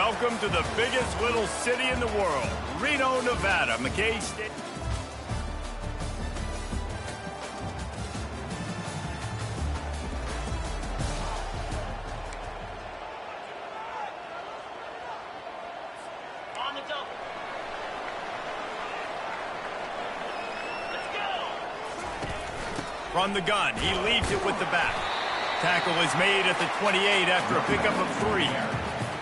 Welcome to the biggest little city in the world, Reno, Nevada. McKay State. On the double. Let's go. From the gun, he leaves it with the back. Tackle is made at the 28 after a pickup of 3.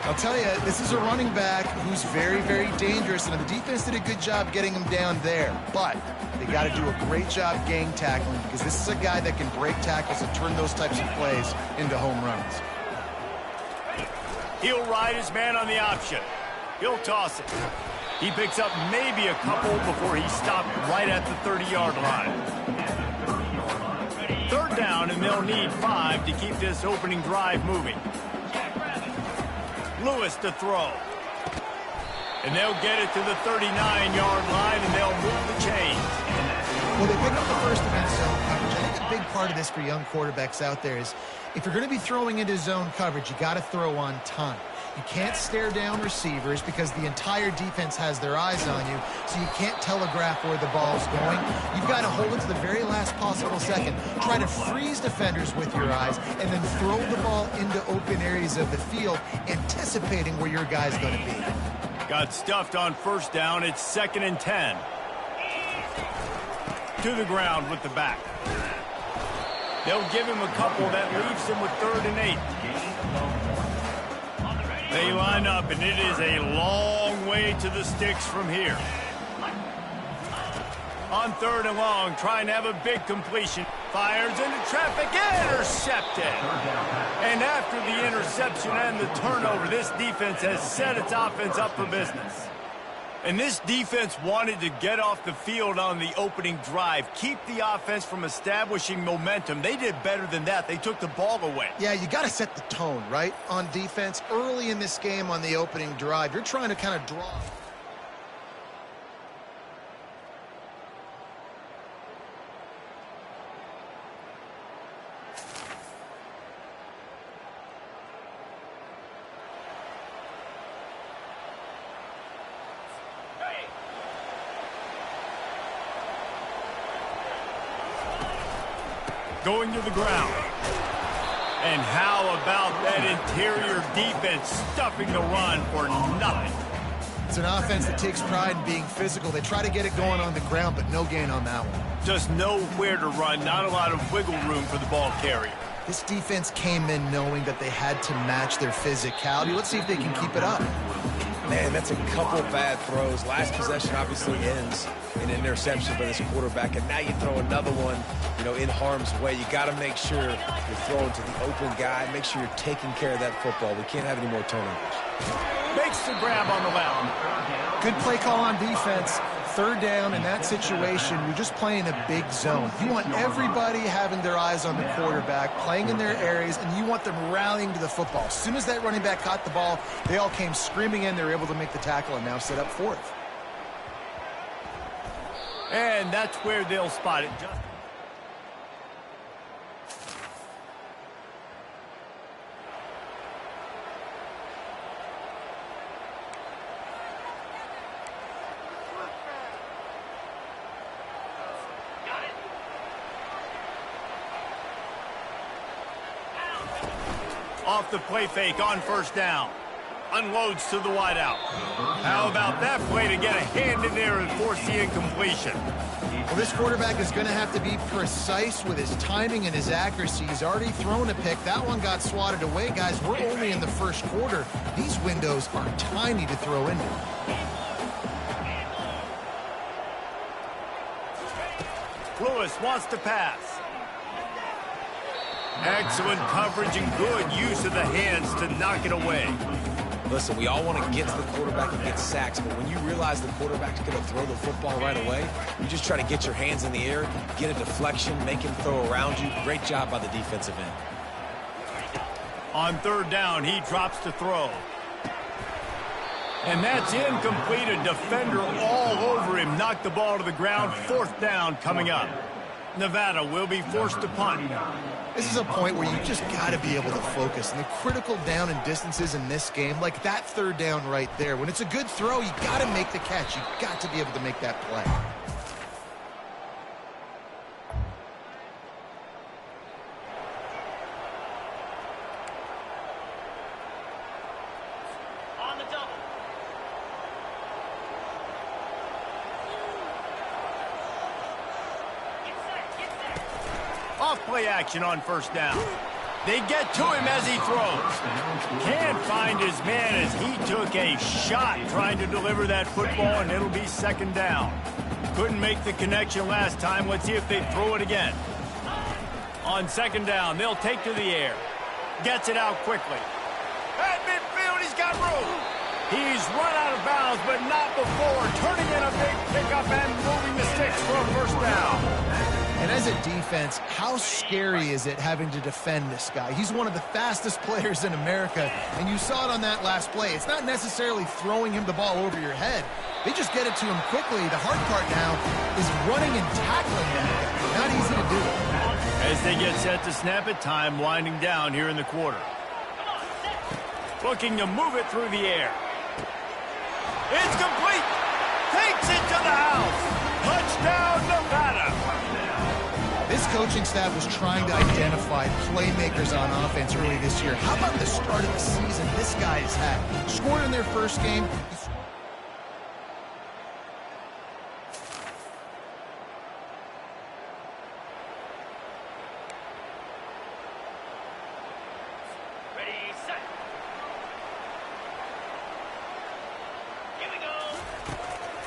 I'll tell you, this is a running back who's very, very dangerous, and the defense did a good job getting him down there. But they got to do a great job gang tackling, because this is a guy that can break tackles and turn those types of plays into home runs. He'll ride his man on the option. He'll toss it. He picks up maybe a couple before he stopped right at the 30-yard line. 3rd down, and they'll need 5 to keep this opening drive moving. Lewis to throw. And they'll get it to the 39-yard line, and they'll move the chains. Well, they pick up the first against zone coverage. I think a big part of this for young quarterbacks out there is if you're going to be throwing into zone coverage, you got to throw on time. You can't stare down receivers because the entire defense has their eyes on you, so you can't telegraph where the ball's going. You've got to hold it to the very last possible second. Try to freeze defenders with your eyes, and then throw the ball into open areas of the field, anticipating where your guy's going to be. Got stuffed on 1st down. It's 2nd and 10. To the ground with the back. They'll give him a couple. That leaves him with 3rd and 8. They line up, and it is a long way to the sticks from here. On 3rd and long, trying to have a big completion. Fires into traffic, intercepted. And after the interception and the turnover, this defense has set its offense up for business. And this defense wanted to get off the field on the opening drive, keep the offense from establishing momentum. They did better than that. They took the ball away. Yeah, you got to set the tone, right, on defense. Early in this game on the opening drive, you're trying to kind of draw. Going to the ground. And how about that interior defense stuffing the run for nothing? It's an offense that takes pride in being physical. They try to get it going on the ground, but no gain on that one. Just nowhere to run, not a lot of wiggle room for the ball carrier. This defense came in knowing that they had to match their physicality. Let's see if they can keep it up. Man, that's a couple bad throws. Last possession obviously ends in an interception by this quarterback, and now you throw another one, in harm's way. You got to make sure you're throwing to the open guy. Make sure you're taking care of that football. We can't have any more turnovers. Makes the grab on the left. Good play call on defense. 3rd down in that situation, you're just playing a big zone. You want everybody having their eyes on the quarterback, playing in their areas, and you want them rallying to the football. As soon as that running back caught the ball, they all came screaming in. They were able to make the tackle and now set up 4th. And that's where they'll spot it. Off the play fake on 1st down. Unloads to the wideout. How about that play to get a hand in there and force the incompletion? Well, this quarterback is going to have to be precise with his timing and his accuracy. He's already thrown a pick. That one got swatted away, guys. We're only in the 1st quarter. These windows are tiny to throw into. Lewis wants to pass. Excellent coverage and good use of the hands to knock it away. Listen, we all want to get to the quarterback and get sacks, but when you realize the quarterback's going to throw the football right away, you just try to get your hands in the air, get a deflection, make him throw around you. Great job by the defensive end. On 3rd down, he drops to throw. And that's incomplete. A defender all over him. Knocked the ball to the ground. 4th down coming up. Nevada will be forced to punt. This is a point where you just got to be able to focus. And the critical down and distances in this game, like that third down right there, when it's a good throw, you got to make the catch. You got to be able to make that play. On the double. Get set, get set. Off play action on first down. They get to him as he throws. Can't find his man as he took a shot trying to deliver that football, and it'll be second down. Couldn't make the connection last time. Let's see if they throw it again. On second down, they'll take to the air. Gets it out quickly. At midfield, he's got room. He's run out of bounds, but not before turning in a big pickup and moving the sticks for a first down. And as a defense, how scary is it having to defend this guy? He's one of the fastest players in America, and you saw it on that last play. It's not necessarily throwing him the ball over your head. They just get it to him quickly. The hard part now is running and tackling that guy. Not easy to do. As they get set to snap it, time winding down here in the quarter. Looking to move it through the air. It's complete. Takes it to the house. Touchdown, Nevada. This coaching staff was trying to identify playmakers on offense early this year. How about the start of the season this guy has had? Scored in their first game. Ready, set. Here we go.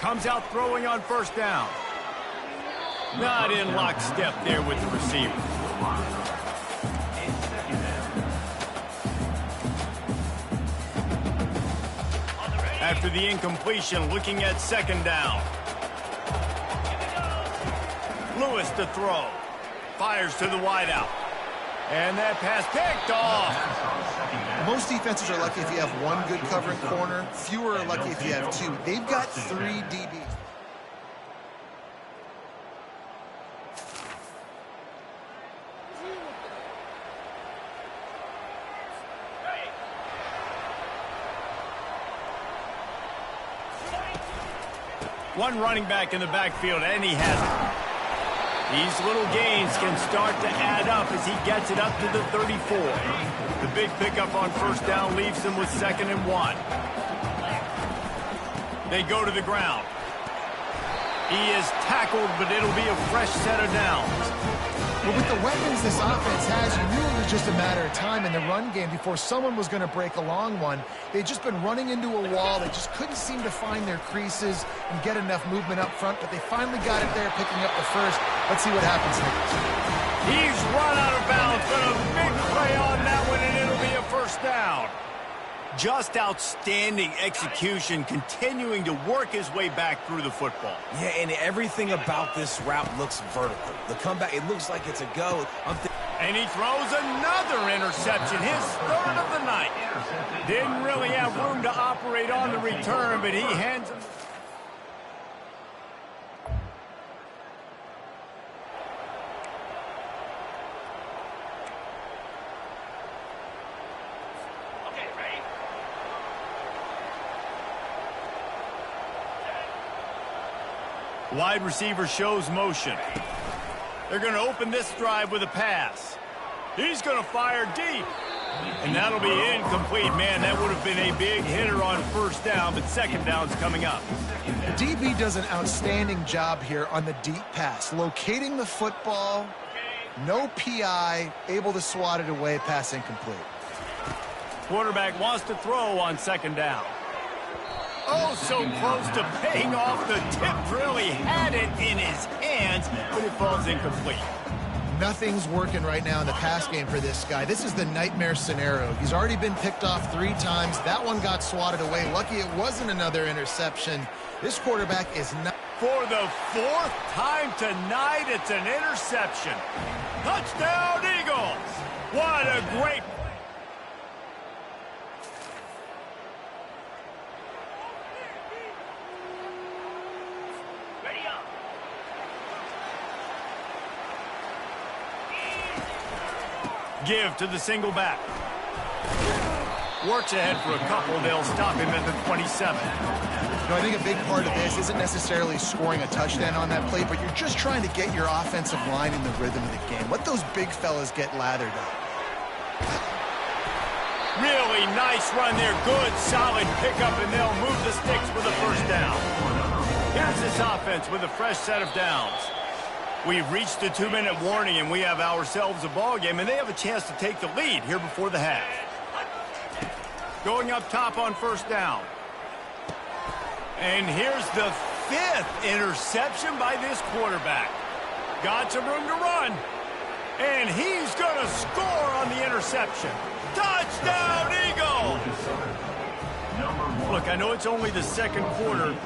Comes out throwing on first down. Not in lockstep there with the receiver. After the incompletion, looking at second down. Lewis to throw. Fires to the wideout. And that pass picked off. Most defenses are lucky if you have one good covering corner. Fewer are lucky if you have two. They've got 3 DBs. One running back in the backfield, and he has it. These little gains can start to add up as he gets it up to the 34. The big pickup on first down leaves him with 2nd and 1. They go to the ground. He is tackled, but it'll be a fresh set of downs. But with the weapons this offense has, you knew it was just a matter of time in the run game before someone was going to break a long one. They'd just been running into a wall. They just couldn't seem to find their creases and get enough movement up front, but they finally got it there, picking up the first. Let's see what happens next. He's run out of bounds, but a big play on that one, and it'll be a first down. Just outstanding execution, continuing to work his way back through the football. Yeah, and everything about this route looks vertical. The comeback, it looks like it's a go. And he throws another interception, his 3rd of the night. Didn't really have room to operate on the return, but he hands him. Okay, ready? Wide receiver shows motion. They're going to open this drive with a pass. He's going to fire deep. And that'll be incomplete. Man, that would have been a big hitter on first down, but second down's coming up. DB does an outstanding job here on the deep pass, locating the football, no PI, able to swat it away, pass incomplete. Quarterback wants to throw on second down. Oh, so close to paying off. The tip really had it in his hands, but it falls incomplete. Nothing's working right now in the pass game for this guy. This is the nightmare scenario. He's already been picked off 3 times. That one got swatted away. Lucky it wasn't another interception. This quarterback is not... For the 4th time tonight, it's an interception. Touchdown, Eagles! What a great... Ready up. Give to the single back. Works ahead for a couple. They'll stop him at the 27. I think a big part of this isn't necessarily scoring a touchdown on that play, but you're just trying to get your offensive line in the rhythm of the game. Let those big fellas get lathered up. Really nice run there. Good, solid pickup, and they'll move the sticks for the first down. Here's this offense with a fresh set of downs. We've reached the 2-minute warning, and we have ourselves a ball game, and they have a chance to take the lead here before the half. Going up top on first down. And here's the 5th interception by this quarterback. Got some room to run. And he's going to score on the interception. Touchdown, Eagle! Look, I know it's only the second quarter.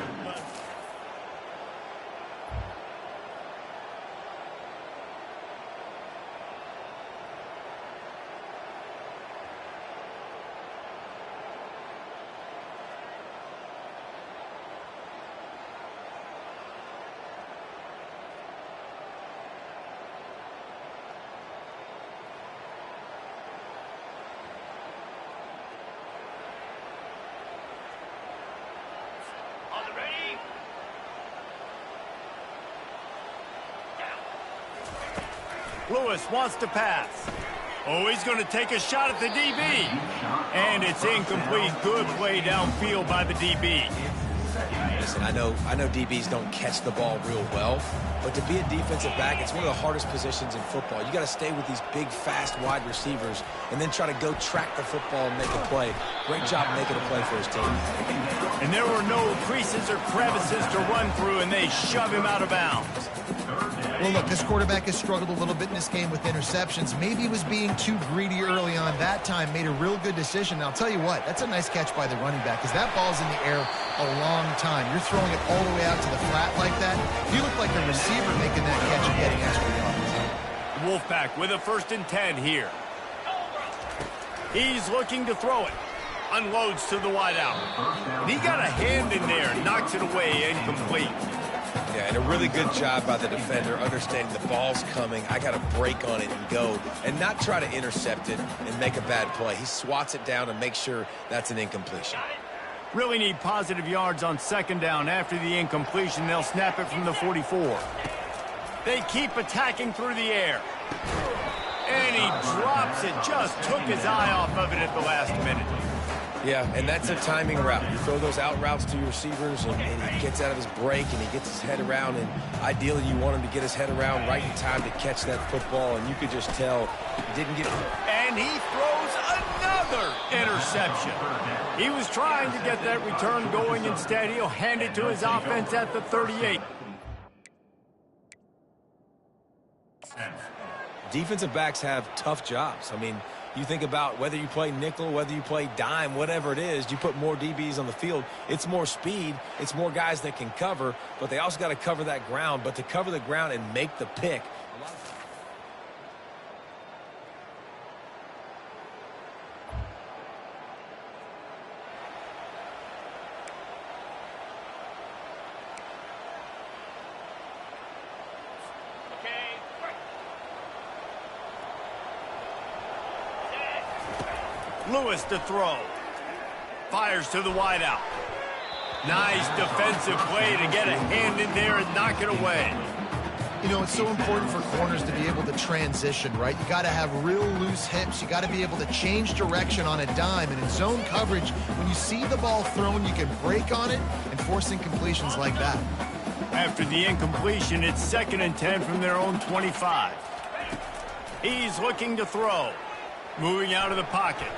Lewis wants to pass. Oh, he's going to take a shot at the DB. And it's incomplete. Good play downfield by the DB. Listen, I know DBs don't catch the ball real well, but to be a defensive back, it's one of the hardest positions in football. You got to stay with these big, fast, wide receivers and then try to go track the football and make a play. Great job making a play for his team. And there were no creases or crevices to run through, and they shove him out of bounds. Well, look, this quarterback has struggled a little bit in this game with interceptions. Maybe he was being too greedy early on. That time made a real good decision. And I'll tell you what, that's a nice catch by the running back, because that ball's in the air a long time. You're throwing it all the way out to the flat like that. You look like the receiver making that catch and getting extra yards. Wolfpack with a 1st and 10 here. He's looking to throw it. Unloads to the wideout. And he got a hand in there and knocks it away incomplete. Yeah, and a really good job by the defender, understanding the ball's coming. I got to break on it and go, and not try to intercept it and make a bad play. He swats it down and makes sure that's an incompletion. Really need positive yards on 2nd down. After the incompletion, they'll snap it from the 44. They keep attacking through the air. And he drops it. Just took his eye off of it at the last minute. Yeah, and that's a timing route. You throw those out routes to your receivers, and he gets out of his break, and he gets his head around, and ideally you want him to get his head around right in time to catch that football, and you could just tell he didn't get... And he throws another interception. He was trying to get that return going. Instead, he'll hand it to his offense at the 38. Defensive backs have tough jobs. I mean, you think about whether you play nickel, whether you play dime, whatever it is, you put more DBs on the field. It's more speed. It's more guys that can cover, but they also got to cover that ground. But to cover the ground and make the pick, Lewis to throw. Fires to the wideout. Nice defensive play to get a hand in there and knock it away. You know, it's so important for corners to be able to transition, right? You got to have real loose hips. You got to be able to change direction on a dime. And in zone coverage, when you see the ball thrown, you can break on it and force incompletions like that. After the incompletion, it's 2nd and 10 from their own 25. He's looking to throw. Moving out of the pocket.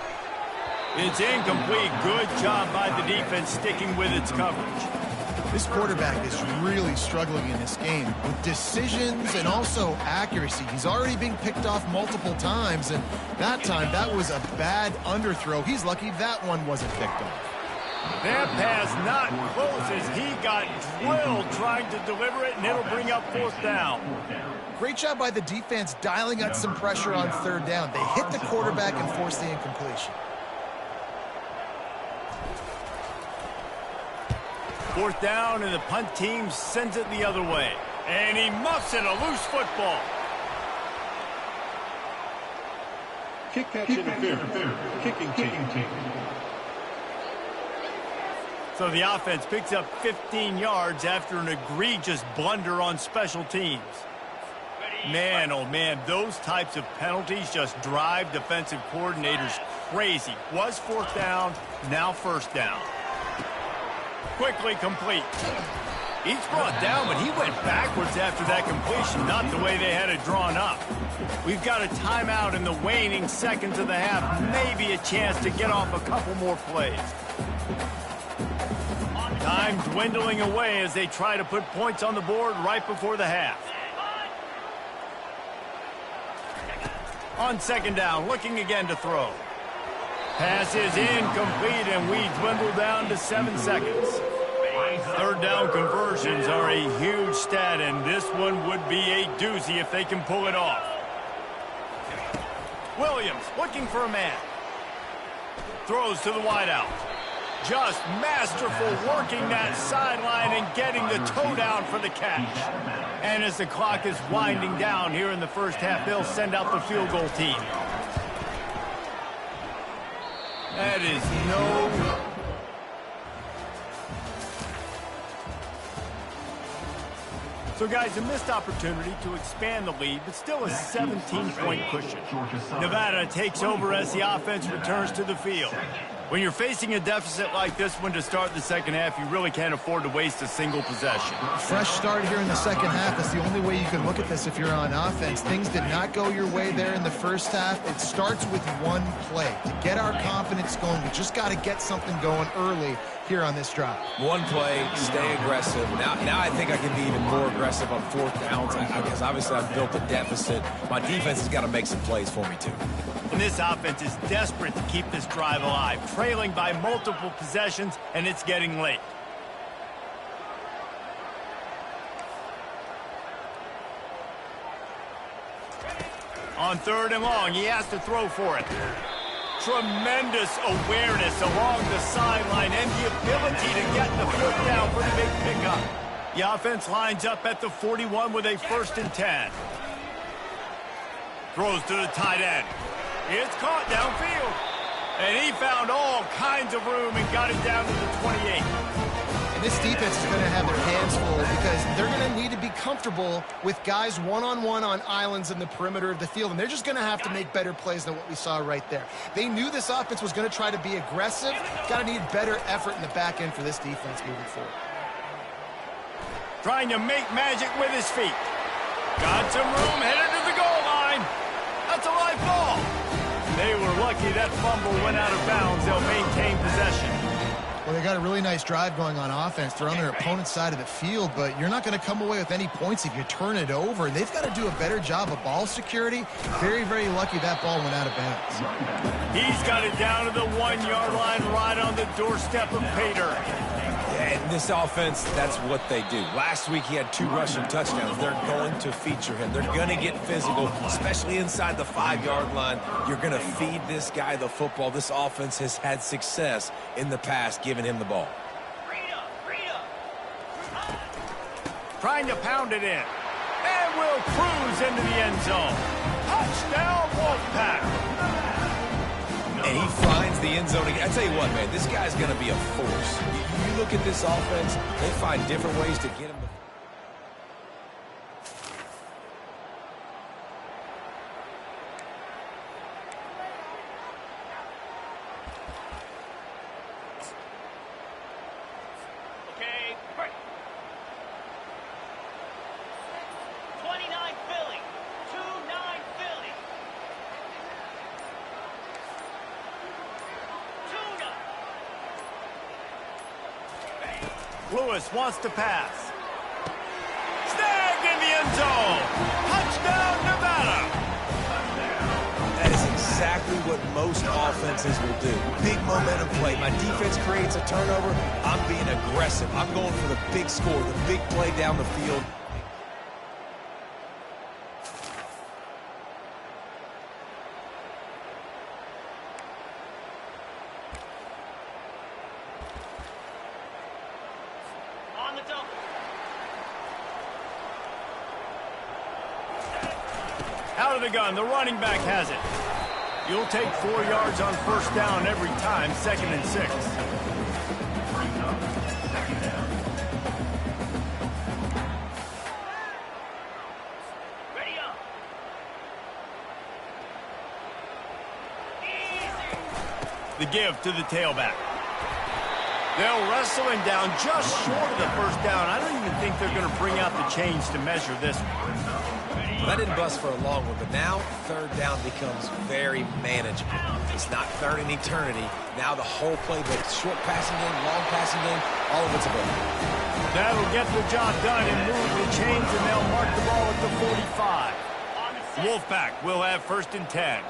It's incomplete. Good job by the defense sticking with its coverage. This quarterback is really struggling in this game with decisions and also accuracy. He's already being picked off multiple times, and that time that was a bad underthrow. He's lucky that one wasn't picked off. That pass not close as he got drilled trying to deliver it, and it'll bring up 4th down. Great job by the defense dialing up some pressure on 3rd down. They hit the quarterback and forced the incompletion. 4th down, and the punt team sends it the other way. And he muffs it, a loose football. Kick catch interference. Kicking team. So the offense picks up 15 yards after an egregious blunder on special teams. Man, oh man, those types of penalties just drive defensive coordinators crazy. Was fourth down, now first down. Quickly complete. Each brought down, but he went backwards after that completion, not the way they had it drawn up. We've got a timeout in the waning seconds of the half, maybe a chance to get off a couple more plays. Time dwindling away as they try to put points on the board right before the half. On second down, looking again to throw. Pass is incomplete, and we dwindle down to 7 seconds. Third down conversions are a huge stat, and this one would be a doozy if they can pull it off. Williams looking for a man. Throws to the wideout. Just masterful working that sideline and getting the toe down for the catch. And as the clock is winding down here in the first half, they'll send out the field goal team. That is no... So, guys, a missed opportunity to expand the lead, but still a 17-point cushion. Nevada takes over as the offense returns to the field. When you're facing a deficit like this one to start the second half, you really can't afford to waste a single possession. Fresh start here in the second half. That's the only way you can look at this if you're on offense. Things did not go your way there in the first half. It starts with one play. To get our confidence going, we just got to get something going early here on this drive. One play, stay aggressive. Now I think I can be even more aggressive on fourth downs because obviously I've built a deficit. My defense has got to make some plays for me too. And this offense is desperate to keep this drive alive, trailing by multiple possessions, and it's getting late. On third and long, he has to throw for it. Tremendous awareness along the sideline and the ability to get the foot down for the big pickup. The offense lines up at the 41 with a 1st and 10. Throws to the tight end. It's caught downfield. And he found all kinds of room and got it down to the 28. And this defense is going to have their hands full because they're going to need to be comfortable with guys one-on-one on islands in the perimeter of the field. And they're just going to have to make better plays than what we saw right there. They knew this offense was going to try to be aggressive. Got to need better effort in the back end for this defense moving forward. Trying to make magic with his feet. Got some room, headed to the goal line. That's a live ball. They were lucky that fumble went out of bounds. They'll maintain possession. Well, they got a really nice drive going on offense. They're on their opponent's side of the field, but you're not going to come away with any points if you turn it over. They've got to do a better job of ball security. Very, very lucky that ball went out of bounds. He's got it down to the 1-yard line right on the doorstep of Pater. And this offense, that's what they do. Last week, he had 2 rushing touchdowns. They're going to feature him. They're going to get physical, especially inside the 5-yard line. You're going to feed this guy the football. This offense has had success in the past giving him the ball. Trying to pound it in. And will cruise into the end zone. Touchdown, Wolfpack. And he finds the end zone again. I tell you what, man, this guy's going to be a force. You look at this offense, they find different ways to get him. Okay, break. 29 Philly. 2-9 Philly. 2-9. Lewis wants to pass. Snagged in the end zone. Touchdown, Nevada. That is exactly what most offenses will do. Big momentum play. My defense creates a turnover. I'm being aggressive. I'm going for the big score, the big play down the field. Out of the gun, the running back has it. You'll take 4 yards on first down every time, 2nd and 6. Ready up. The give to the tailback. They'll wrestle him down just short of the first down. I don't even think they're going to bring out the chains to measure this one. Well, that didn't bust for a long one, but now 3rd down becomes very manageable. It's not 3rd in eternity. Now the whole playbook, short passing game, long passing game, all of it's available. That'll get the job done and move the chains, and they'll mark the ball at the 45. Wolfpack will have 1st and 10.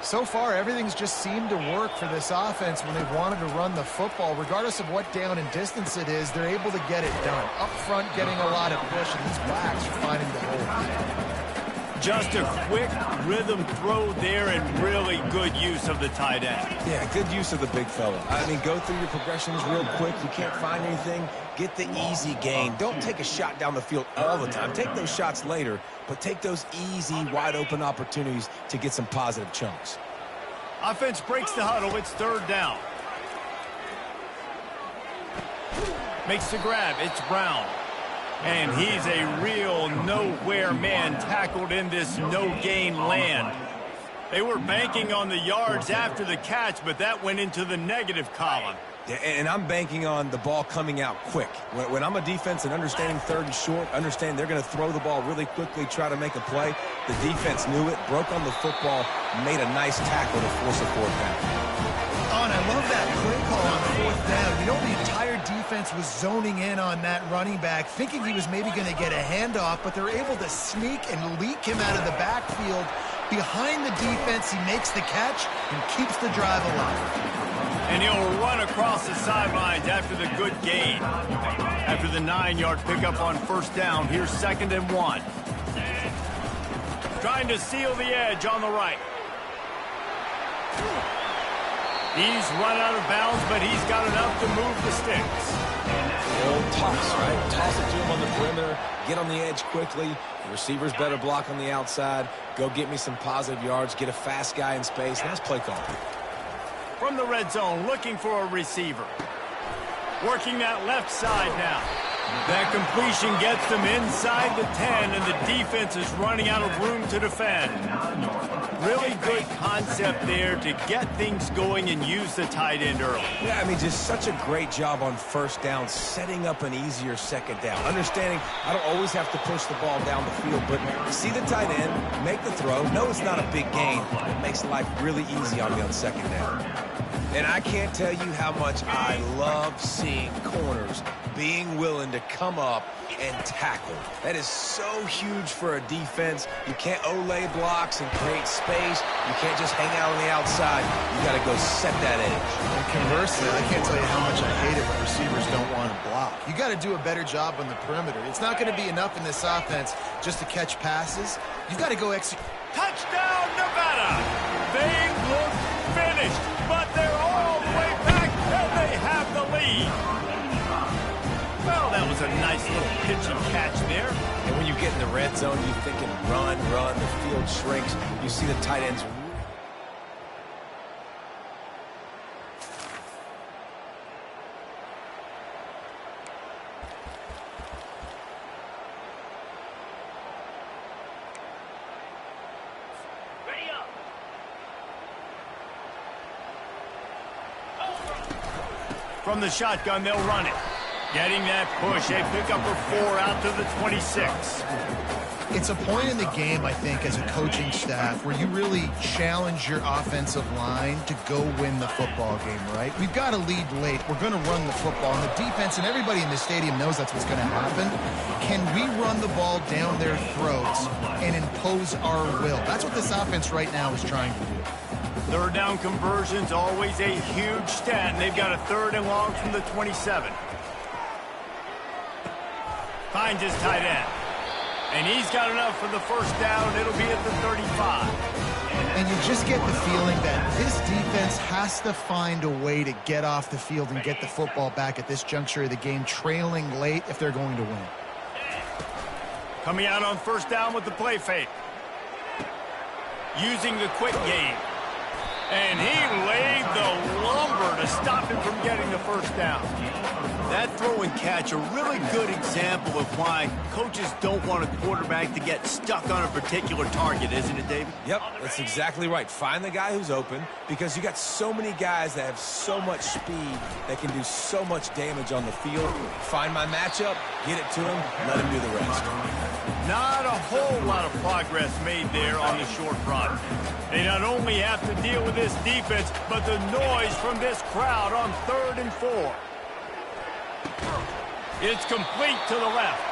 So far, everything's just seemed to work for this offense when they've wanted to run the football. Regardless of what down and distance it is, they're able to get it done. Up front, getting a lot of push, and these backs are finding the hole. Just a quick rhythm throw there and really good use of the tight end. Yeah, good use of the big fella. I mean, go through your progressions real quick. You can't find anything. Get the easy gain. Don't take a shot down the field all the time. Take those shots later, but take those easy, wide-open opportunities to get some positive chunks. Offense breaks the huddle. It's 3rd down. Makes the grab. It's Brown. And he's a real nowhere man tackled in this no-gain land. They were banking on the yards after the catch, but that went into the negative column. Yeah, and I'm banking on the ball coming out quick. When I'm a defense and understanding 3rd and short, understand they're going to throw the ball really quickly, try to make a play. The defense knew it, broke on the football, made a nice tackle to force a 4th down. Oh, and I love that play call on 4th down. You know, the entire defense was zoning in on that running back, thinking he was maybe going to get a handoff, but they're able to sneak and leak him out of the backfield. Behind the defense, he makes the catch and keeps the drive alive. And he'll run across the sidelines after the good gain. After the 9-yard pickup on 1st down, here's 2nd and 1. Trying to seal the edge on the right. He's run out of bounds, but he's got enough to move the sticks. The old toss, right? Toss it to him on the perimeter, get on the edge quickly. The receivers better block on the outside. Go get me some positive yards, get a fast guy in space. Nice play call. From the red zone, looking for a receiver. Working that left side now. That completion gets them inside the 10, and the defense is running out of room to defend. Really good concept there to get things going and use the tight end early. Yeah, I mean, just such a great job on 1st down, setting up an easier 2nd down. Understanding I don't always have to push the ball down the field, but see the tight end, make the throw. No, it's not a big gain. It makes life really easy on me on 2nd down. And I can't tell you how much I love seeing corners being willing to come up and tackle. That is so huge for a defense. You can't olay blocks and create space. You can't just hang out on the outside. You got to go set that edge. And conversely, I can't tell you how much I hate it when receivers don't want to block. You got to do a better job on the perimeter. It's not going to be enough in this offense just to catch passes. You've got to go execute. Touchdown, Nevada! They look finished, but they're all the way back, and they have the lead. Well, that was a nice little pitch and catch there. And when you get in the red zone, you're thinking run, the field shrinks. You see the tight ends. Ready up. From the shotgun, they'll run it. Getting that push, a pickup of 4 out to the 26. It's a point in the game, I think, as a coaching staff where you really challenge your offensive line to go win the football game, right? We've got to lead late. We're going to run the football. And the defense and everybody in the stadium knows that's what's going to happen. Can we run the ball down their throats and impose our will? That's what this offense right now is trying to do. 3rd down conversion's always a huge stat, and they've got a 3rd and long from the 27. Finds his tight end. And he's got enough for the 1st down. It'll be at the 35. And you just get the feeling that this defense has to find a way to get off the field and get the football back at this juncture of the game, trailing late if they're going to win. Coming out on 1st down with the play fake. Using the quick game. And he laid the lumber to stop him from getting the first down. That throw and catch, a really good example of why coaches don't want a quarterback to get stuck on a particular target, isn't it, David? Yep, that's exactly right. Find the guy who's open, because you got so many guys that have so much speed that can do so much damage on the field. Find my matchup, get it to him, let him do the rest. Not a whole lot of progress made there on the short run. They not only have to deal with this defense, but the noise from this crowd on 3rd and 4. It's complete to the left.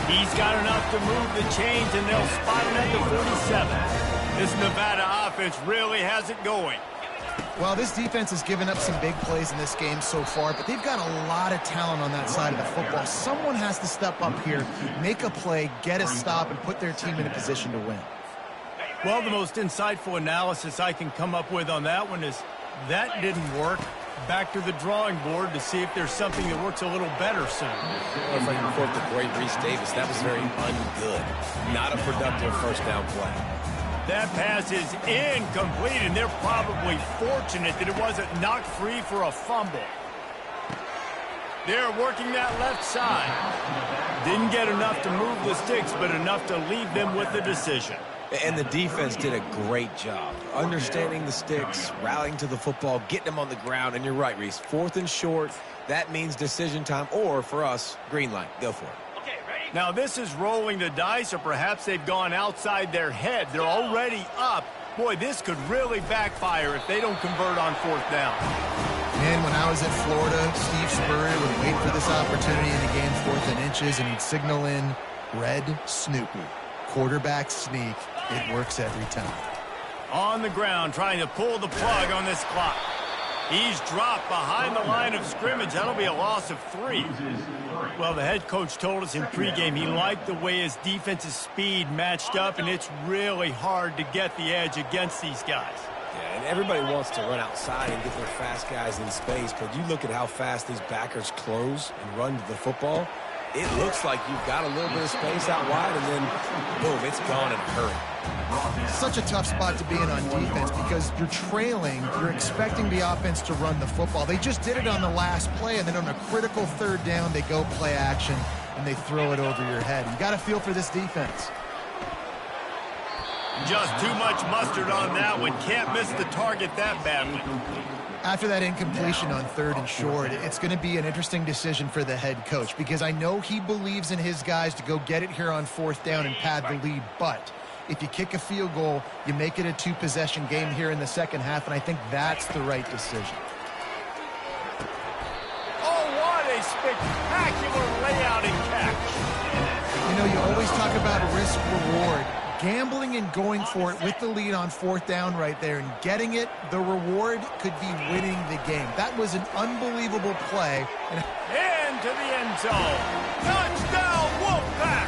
He's got enough to move the chains, and they'll spot it at the 47. This Nevada offense really has it going. Well, this defense has given up some big plays in this game so far, but they've got a lot of talent on that side of the football. Someone has to step up here, make a play, get a stop, and put their team in a position to win. Well, the most insightful analysis I can come up with on that one is that didn't work. Back to the drawing board to see if there's something that works a little better soon. If I can quote the great Reese Davis, that was very ungood. Not a productive first down play. That pass is incomplete, and they're probably fortunate that it wasn't knocked free for a fumble. They're working that left side. Didn't get enough to move the sticks, but enough to leave them with the decision. And the defense did a great job understanding the sticks, rallying to the football, getting them on the ground. And you're right, Reese. 4th and short, that means decision time, or for us, green light. Go for it. Okay, ready? Now, this is rolling the dice, or perhaps they've gone outside their head. They're already up. Boy, this could really backfire if they don't convert on 4th down. Man, when I was at Florida, Steve Spurrier would wait for this opportunity in the game, 4th and inches, and he'd signal in red Snoopy. Quarterback sneak. It works every time. On the ground, trying to pull the plug on this clock. He's dropped behind the line of scrimmage. That'll be a loss of 3. Well, the head coach told us in pregame he liked the way his defensive speed matched up, and it's really hard to get the edge against these guys. Yeah, and everybody wants to run outside and get their fast guys in space, but you look at how fast these backers close and run to the football. It looks like you've got a little bit of space out wide, and then, boom, it's gone in a hurry. Such a tough spot to be in on defense because you're trailing, you're expecting the offense to run the football. They just did it on the last play, and then on a critical 3rd down, they go play action, and they throw it over your head. You got to feel for this defense. Just too much mustard on that one. Can't miss the target that badly. After that incompletion on 3rd and short, it's going to be an interesting decision for the head coach because I know he believes in his guys to go get it here on 4th down and pad the lead, but if you kick a field goal, you make it a 2-possession game here in the second half, and I think that's the right decision. Oh, what a spectacular layout and catch. You know, you always talk about risk-reward. Gambling and going for it with the lead on 4th down right there and getting it, the reward could be winning the game. That was an unbelievable play. Into the end zone. Touchdown, Wolfpack!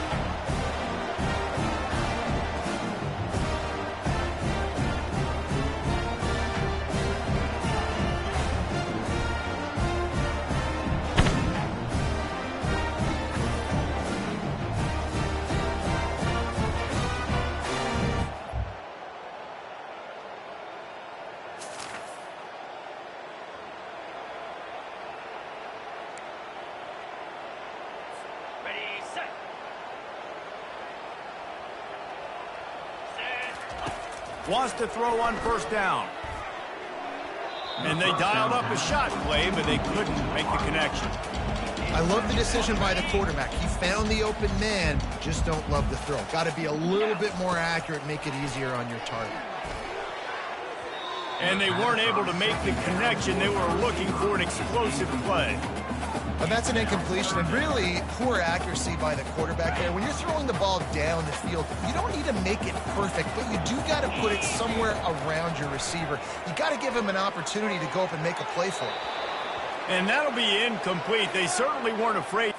Ready, set. Wants to throw on 1st down. And they dialed up a shot play, but they couldn't make the connection. I love the decision by the quarterback. He found the open man, just don't love the throw. Got to be a little bit more accurate, make it easier on your target. And they weren't able to make the connection. They were looking for an explosive play. But that's an incompletion, and really poor accuracy by the quarterback there. When you're throwing the ball down the field, you don't need to make it perfect, but you do got to put it somewhere around your receiver. You got to give him an opportunity to go up and make a play for it. And that'll be incomplete. They certainly weren't afraid.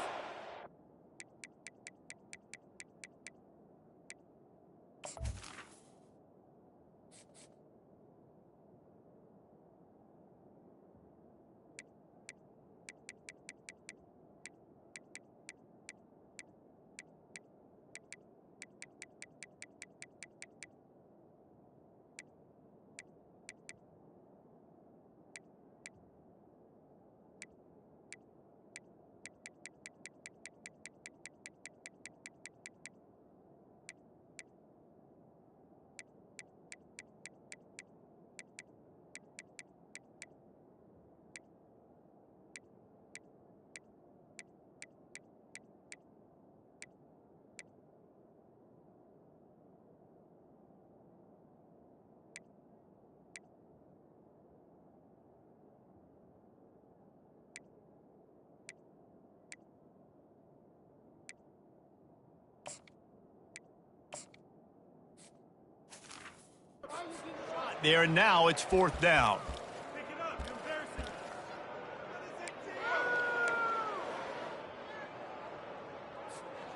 there, and now it's 4th down.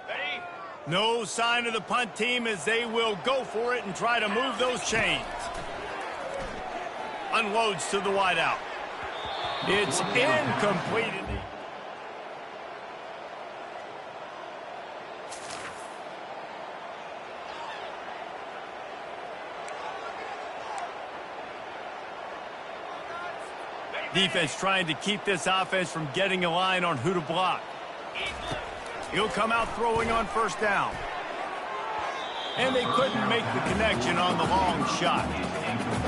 Ready? No sign of the punt team as they will go for it and try to move those chains. Unloads to the wideout. It's incomplete. Defense trying to keep this offense from getting a line on who to block. He'll come out throwing on 1st down. And they couldn't make the connection on the long shot.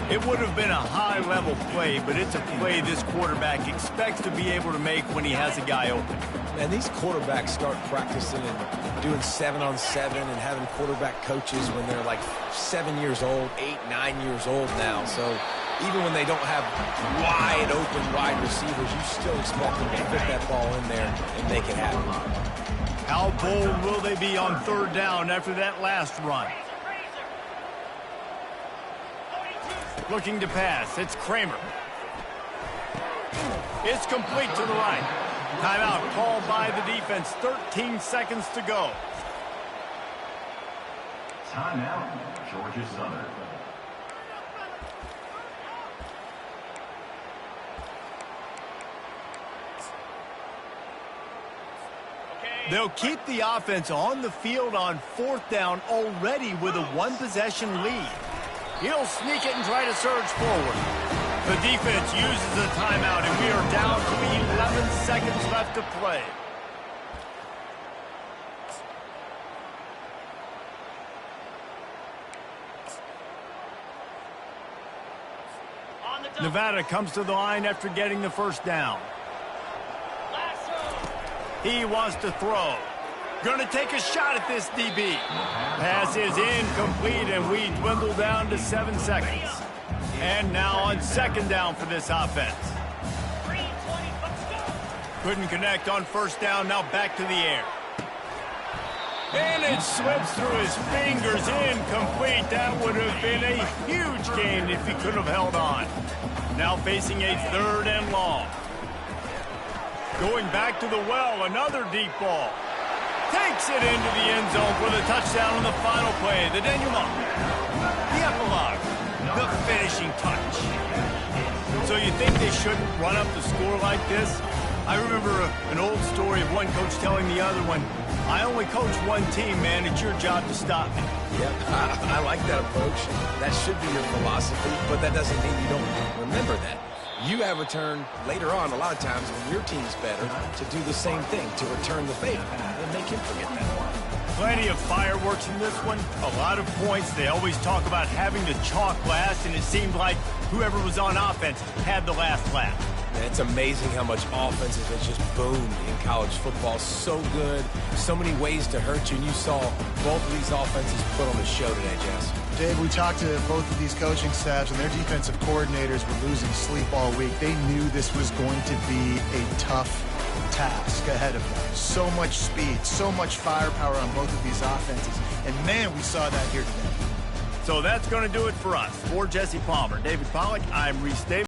It would have been a high-level play, but it's a play this quarterback expects to be able to make when he has a guy open. And these quarterbacks start practicing and doing 7-on-7 and having quarterback coaches when they're like 7 years old, 8, 9 years old now. So even when they don't have wide receivers, you still expect them to put that ball in there and make it happen. How bold will they be on 3rd down after that last run? Looking to pass. It's Kramer. It's complete to the right. Timeout called by the defense. 13 seconds to go. Timeout, Georgia Southern. They'll keep the offense on the field on 4th down already with a 1-possession lead. He'll sneak it and try to surge forward. The defense uses a timeout, and we are down to 11 seconds left to play. Nevada comes to the line after getting the 1st down. He wants to throw. Going to take a shot at this DB. Pass is incomplete, and we dwindle down to 7 seconds. And now on 2nd down for this offense. Couldn't connect on 1st down, now back to the air. And it slips through his fingers, incomplete. That would have been a huge gain if he could have held on. Now facing a 3rd and long. Going back to the well, another deep ball. Takes it into the end zone for the touchdown on the final play. The denouement, the epilogue, the finishing touch. So you think they shouldn't run up the score like this? I remember an old story of one coach telling the other one, I only coach one team, man. It's your job to stop me. Yep, I like that approach. That should be your philosophy, but that doesn't mean you don't remember that. You have a turn later on, a lot of times, when your team's better, to do the same thing, to return the favor, and make him forget that. Plenty of fireworks in this one, a lot of points. They always talk about having the chalk last, and it seemed like whoever was on offense had the last laugh. And it's amazing how much offenses have just boomed in college football. So good, so many ways to hurt you, and you saw both of these offenses put on the show today, Jess. Dave, we talked to both of these coaching staffs, and their defensive coordinators were losing sleep all week. They knew this was going to be a tough task ahead of them. So much speed, so much firepower on both of these offenses. And, man, we saw that here today. So that's going to do it for us. For Jesse Palmer, David Pollack, I'm Reese Davis.